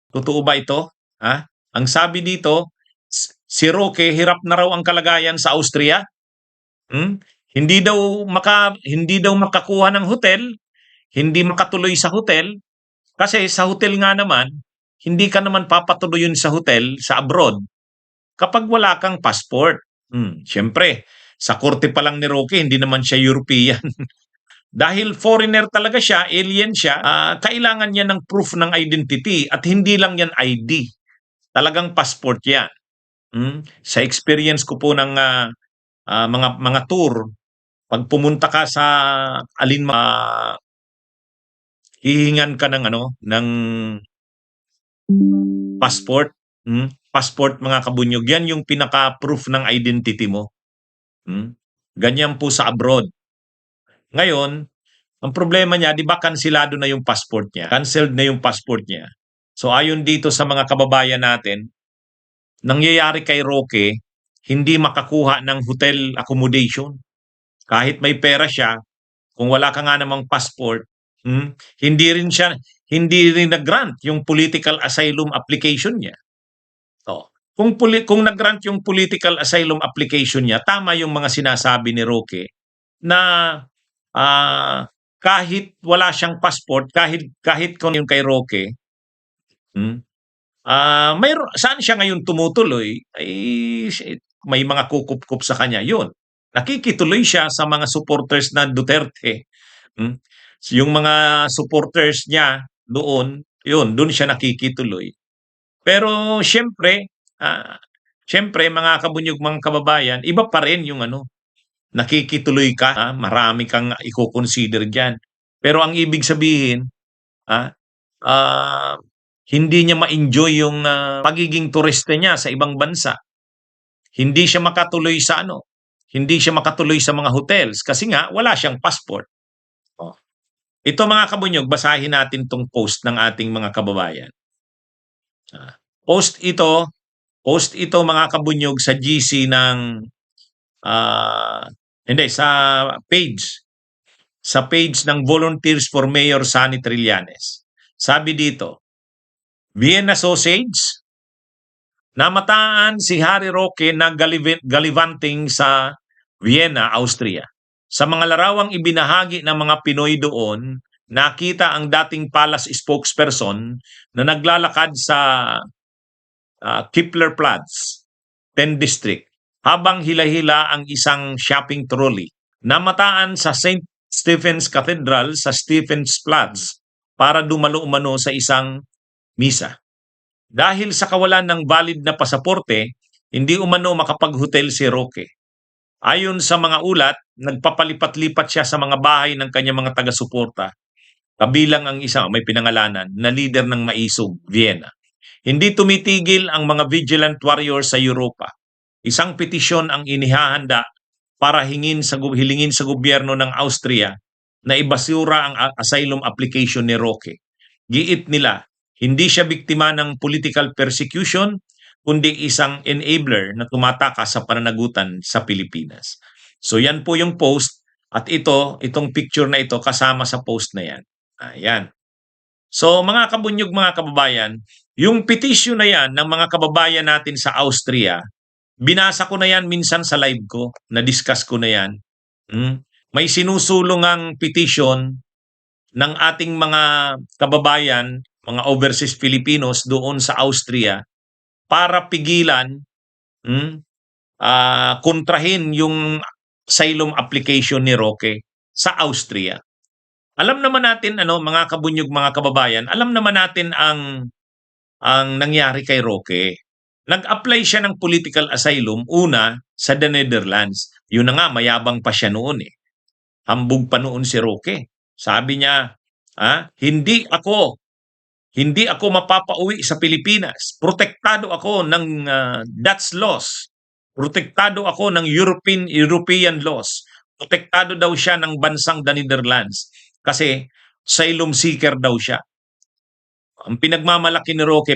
Totoo ba ito? Ha? Ang sabi dito, si Roque hirap na raw ang kalagayan sa Austria. Hmm? Hindi daw makakuha ng hotel, hindi makatuloy sa hotel kasi sa hotel nga naman hindi ka naman papatuloyin sa hotel sa abroad kapag wala kang passport. Siyempre, sa korte pa lang ni Roque, hindi naman siya European. Dahil foreigner talaga siya, alien siya, kailangan niya ng proof ng identity at hindi lang yan ID. Talagang passport yan. Sa experience ko po ng mga tour, pag pumunta ka sa hihingan ka ng ng passport. Passport mga kabunyog, yan yung pinaka-proof ng identity mo. Ganyan po sa abroad. Ngayon, ang problema niya, di ba kansilado na yung passport niya? Cancelled na yung passport niya. So ayon dito sa mga kababayan natin, nangyayari kay Roque, hindi makakuha ng hotel accommodation. Kahit may pera siya, kung wala ka nga namang passport, hindi rin nag-grant yung political asylum application niya. So, kung nag-grant yung political asylum application niya, tama yung mga sinasabi ni Roque na kahit wala siyang passport, kahit kung yung kay Roque, saan siya ngayon tumutuloy, ay may mga kukup-kup sa kanya. Yun. Nakikituloy siya sa mga supporters na Duterte. Yung mga supporters niya doon siya nakikituloy. Pero syempre mga kabunyog, mga kababayan, iba pa rin yung nakikituloy ka, marami kang i-consider diyan. Pero ang ibig sabihin, hindi niya ma-enjoy yung pagiging turista niya sa ibang bansa. Hindi siya makatuloy sa hindi siya makatuloy sa mga hotels kasi nga wala siyang passport. Ito mga kabunyog, basahin natin tong post ng ating mga kababayan. Post ito mga kabunyog sa GC ng sa page ng Volunteers for Mayor Sunny Trillanes. Sabi dito, Vienna Sausage, namataan si Harry Roque na galivanting sa Vienna, Austria. Sa mga larawang ibinahagi ng mga Pinoy doon, nakita ang dating palace spokesperson na naglalakad sa Kiplerplatz, 10 District, habang hila-hila ang isang shopping trolley. Namataan sa St. Stephen's Cathedral sa Stephensplatz para dumalo-umano sa isang misa. Dahil sa kawalan ng valid na pasaporte, hindi umano makapag-hotel si Roque. Ayon sa mga ulat, nagpapalipat-lipat siya sa mga bahay ng kanyang mga taga-suporta. Kabilang ang isang may pinangalanan na leader ng Maisog, Vienna. Hindi tumitigil ang mga vigilant warriors sa Europa. Isang petisyon ang inihahanda para hilingin sa gobyerno ng Austria na ibasura ang asylum application ni Roque. Giit nila, hindi siya biktima ng political persecution, kundi isang enabler na tumatakas sa pananagutan sa Pilipinas. So yan po yung post at itong picture na ito kasama sa post na yan. Ayan. So mga kabunyog, mga kababayan, yung petition na yan ng mga kababayan natin sa Austria, binasa ko na yan minsan sa live ko, na-discuss ko na yan. May sinusulong ang petition ng ating mga kababayan, mga overseas Filipinos doon sa Austria para pigilan, kontrahin yung asylum application ni Roque sa Austria. Alam naman natin mga kabunyog, mga kababayan, alam naman natin ang nangyari kay Roque. Nag-apply siya ng political asylum una sa the Netherlands. Yun na nga, mayabang pa siya noon eh. Hambog pa noon si Roque. Sabi niya, hindi ako mapapauwi sa Pilipinas. Protektado ako ng Dutch laws. Protektado ako ng European laws. Protektado daw siya ng bansang the Netherlands kasi asylum seeker daw siya. Ang pinagmamalaki ni Roque,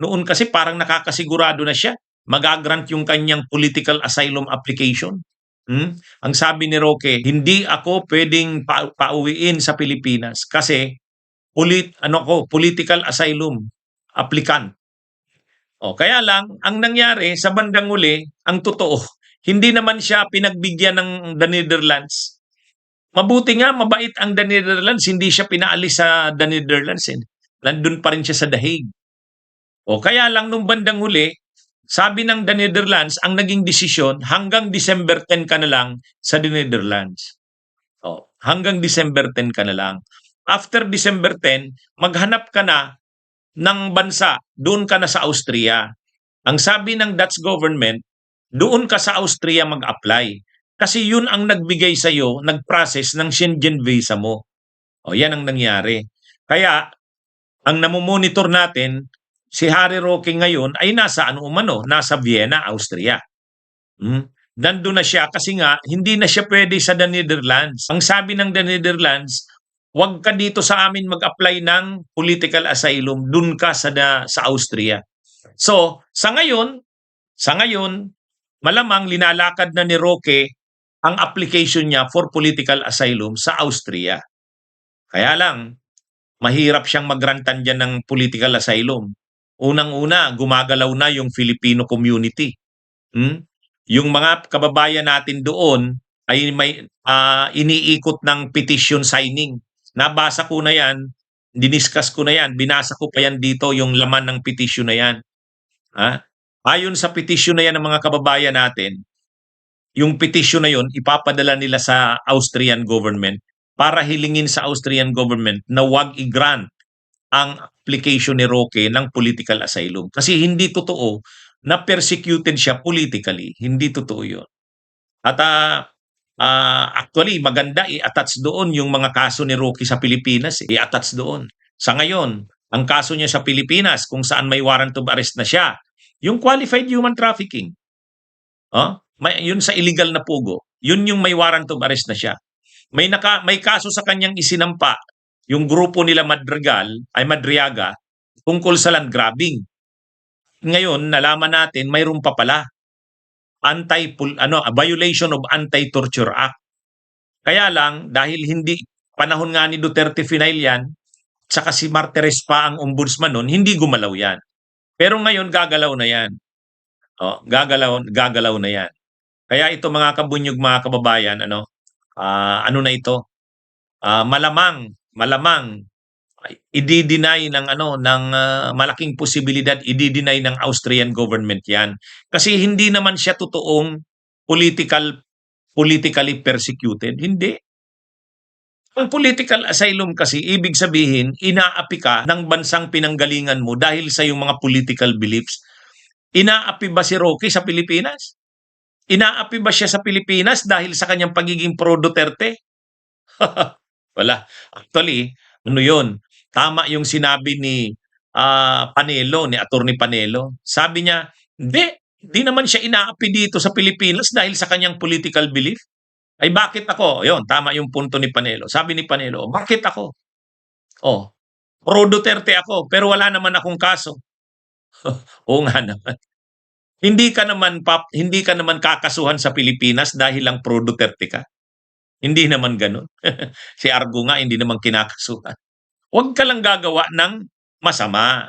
noon kasi parang nakakasigurado na siya mag-grant yung kanyang political asylum application. Ang sabi ni Roque, hindi ako pwedeng pauwiin sa Pilipinas kasi political asylum. applicant. O, kaya lang, ang nangyari sa bandang uli, ang totoo, hindi naman siya pinagbigyan ng the Netherlands. Mabuti nga, mabait ang the Netherlands, hindi siya pinaalis sa the Netherlands. Eh. Nandun pa rin siya sa The Hague. O kaya lang nung bandang huli, sabi ng the Netherlands, ang naging desisyon, hanggang December 10 ka na lang sa the Netherlands. O, hanggang December 10 ka na lang. After December 10, maghanap ka na ng bansa, doon ka na sa Austria. Ang sabi ng Dutch government, doon ka sa Austria mag-apply. Kasi yun ang nagbigay sa iyo, nag-process ng Schengen visa mo. O yan ang nangyari. Kaya ang namomonitor natin, si Harry Roque ngayon ay nasa ano umano, nasa Vienna, Austria. Nandun na siya kasi nga hindi na siya pwede sa the Netherlands. Ang sabi ng the Netherlands, huwag ka dito sa amin mag-apply ng political asylum, dun ka sa Austria. So, sa ngayon, malamang linalakad na ni Roque ang application niya for political asylum sa Austria. Kaya lang, mahirap siyang magrantan dyan ng political asylum. Unang-una, gumagalaw na yung Filipino community. Yung mga kababayan natin doon ay may iniikot ng petition signing. Nabasa ko na yan, diniscuss ko na yan, binasa ko pa yan dito yung laman ng petition na yan. Ayon sa petition na yan ng mga kababayan natin, yung petition na yun, ipapadala nila sa Austrian government para hilingin sa Austrian government na wag i-grant ang application ni Roque ng political asylum. Kasi hindi totoo na persecuted siya politically. Hindi totoo yun. At actually, maganda i-attach doon yung mga kaso ni Roque sa Pilipinas. I-attach doon. Sa ngayon, ang kaso niya sa Pilipinas, kung saan may warrant of arrest na siya, yung qualified human trafficking. Yun sa illegal na pugo. Yun yung may warrant of arrest na siya. May kaso sa kanyang isinampa, yung grupo nila Madriaga, tungkol sa land grabbing. Ngayon, nalaman natin, mayroon pa pala violation of Anti-Torture Act. Kaya lang, dahil hindi panahon nga ni Duterte final yan, tsaka si Martires pa ang ombudsman nun, hindi gumalaw yan. Pero ngayon, gagalaw na yan. Gagalaw na yan. Kaya ito mga kabunyog, mga kababayan, ano na ito? Malamang i-deny ng malaking posibilidad i-deny ng Austrian government 'yan. Kasi hindi naman siya totoong politically persecuted, hindi. Ang political asylum kasi ibig sabihin inaapi ka ng bansang pinanggalingan mo dahil sa iyong mga political beliefs. Inaapi ba si Roque sa Pilipinas? Inaapi ba siya sa Pilipinas dahil sa kanyang pagiging pro Duterte? Wala. Actually, yun? Tama yung sinabi ni Panelo, ni Attorney Panelo. Sabi niya, hindi naman siya inaapi dito sa Pilipinas dahil sa kanyang political belief. Ay bakit ako? Yun, tama yung punto ni Panelo. Sabi ni Panelo, bakit ako? Pro Duterte ako, pero wala naman akong kaso. Oo nga naman. Hindi ka naman kakasuhan sa Pilipinas dahil lang pro Duterte ka. Hindi naman ganoon. Si Argo nga hindi naman kinakasuhan. Huwag ka lang gagawa ng masama.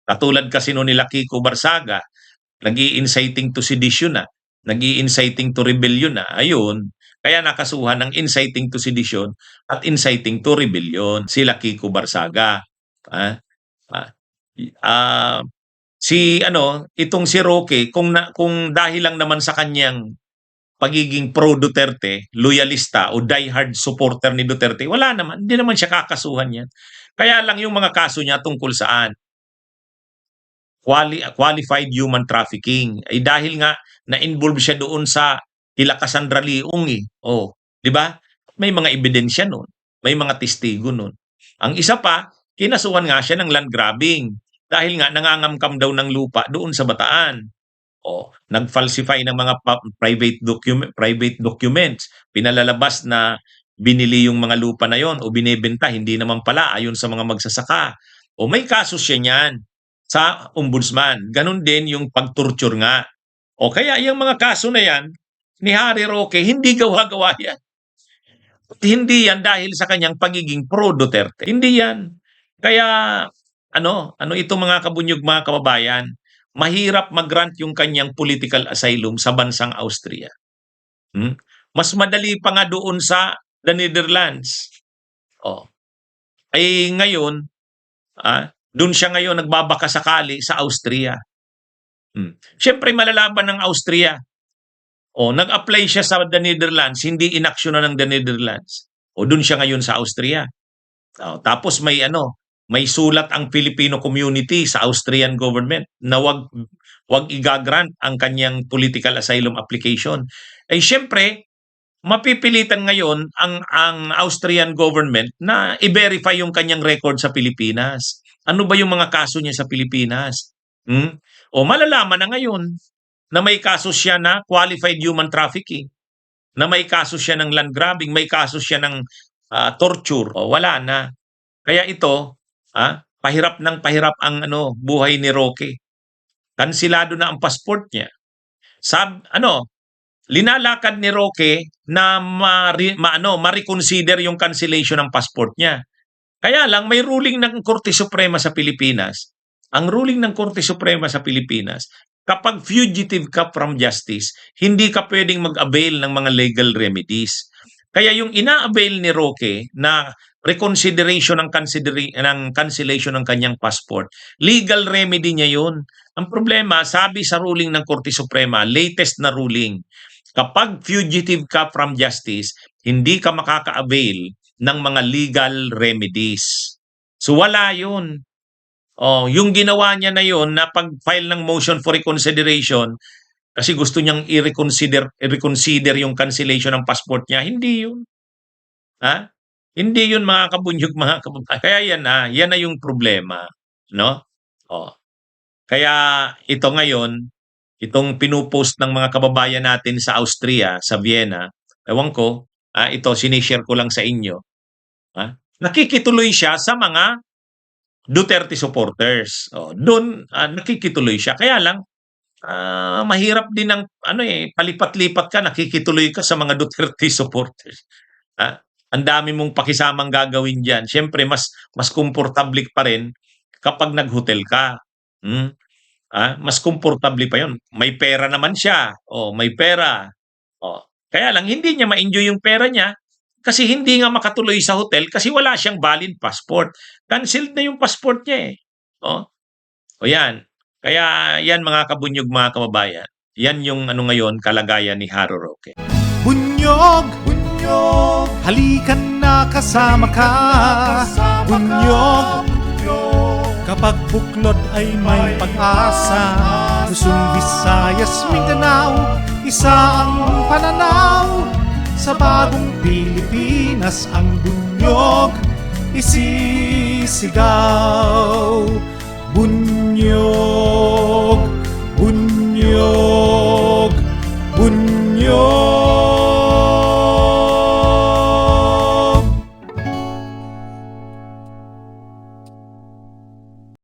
Katulad kasi no nila Kiko Barsaga, nag-i-inciting to sedition na, nag-i-inciting to rebellion na. Ayun, kaya nakasuhan ng inciting to sedition at inciting to rebellion sila Kiko Barsaga. Itong si Roque, kung dahil lang naman sa kanyang pagiging pro Duterte, loyalista o diehard supporter ni Duterte, wala naman, hindi naman siya kakasuhan yan. Kaya lang yung mga kaso niya tungkol saan? Qualified human trafficking. Ay dahil nga na-involve siya doon sa kila Cassandra Leong di ba? May mga ebidensya noon, may mga testigo noon. Ang isa pa, kinasuhan nga siya ng land grabbing dahil nga nangangamkam daw ng lupa doon sa Bataan. Nag-falsify ng mga private documents, pinalalabas na binili yung mga lupa na yon o binebenta, hindi naman pala ayon sa mga magsasaka. May kaso siya niyan sa ombudsman. Ganon din yung pag-torture nga. Kaya yung mga kaso na yan ni Harry Roque, hindi gawa-gawa yan. Hindi yan dahil sa kanyang pagiging pro Duterte. Hindi yan. Kaya ano ito mga kabunyog, mga kababayan, mahirap mag-grant yung kanyang political asylum sa bansang Austria. Mas madali pa nga doon sa the Netherlands. Oh. Ay ngayon, doon siya ngayon nagbabakasakali sa Austria. Siyempre malalaban ng Austria. Nag-apply siya sa the Netherlands, hindi inaksyonan ng the Netherlands. Doon siya ngayon sa Austria. Tapos may sulat ang Filipino community sa Austrian government na wag igagrant ang kanyang political asylum application. Siyempre, mapipilitan ngayon ang Austrian government na i-verify yung kanyang record sa Pilipinas. Ano ba yung mga kaso niya sa Pilipinas? Malalaman na ngayon na may kaso siya na qualified human trafficking, na may kaso siya ng land grabbing, may kaso siya ng torture. Wala na. Kaya ito, pahirap ng pahirap ang buhay ni Roque. Kansilado na ang passport niya. Linalakad ni Roque na ma-reconsider yung cancellation ng passport niya. Kaya lang may ruling ng Korte Suprema sa Pilipinas. Ang ruling ng Korte Suprema sa Pilipinas, kapag fugitive ka from justice, hindi ka pwedeng mag-avail ng mga legal remedies. Kaya yung ina-avail ni Roque na reconsideration ng cancellation ng kanyang passport, legal remedy niya yun. Ang problema, sabi sa ruling ng Korte Suprema, latest na ruling, kapag fugitive ka from justice, hindi ka makaka-avail ng mga legal remedies. So wala yun. Yung ginawa niya na yun na pag-file ng motion for reconsideration kasi gusto niyang i-reconsider yung cancellation ng passport niya, hindi yun. Hindi yun mga kabunyog, mga kababayan. Kaya yan na yung problema, no? Kaya ito ngayon, itong pinupost ng mga kababayan natin sa Austria, sa Vienna, ewan ko, ito sinishare ko lang sa inyo. Nakikituloy siya sa mga Duterte supporters. Doon nakikituloy siya. Kaya lang mahirap din ng palipat-lipat ka, nakikituloy ka sa mga Duterte supporters. Ang dami mong pakisamang gagawin diyan. Siyempre mas komportable pa rin kapag nag-hotel ka. Mas komportable pa 'yon. May pera naman siya. May pera. Kaya lang hindi niya ma-enjoy yung pera niya kasi hindi nga makatuloy sa hotel kasi wala siyang valid passport. Canceled na yung passport niya yan. Kaya yan mga kabunyog, mga kababayan. Yan yung ngayon kalagayan ni Harry Roque. Bunyog, bunyog, halikan na kasama ka. Bunyog, kapag buklod ay may pag-asa. Luzon, Visayas, Mindanao, isa ang pananaw. Sa bagong Pilipinas ang bunyog isisigaw. Bunyog, bunyog, bunyog.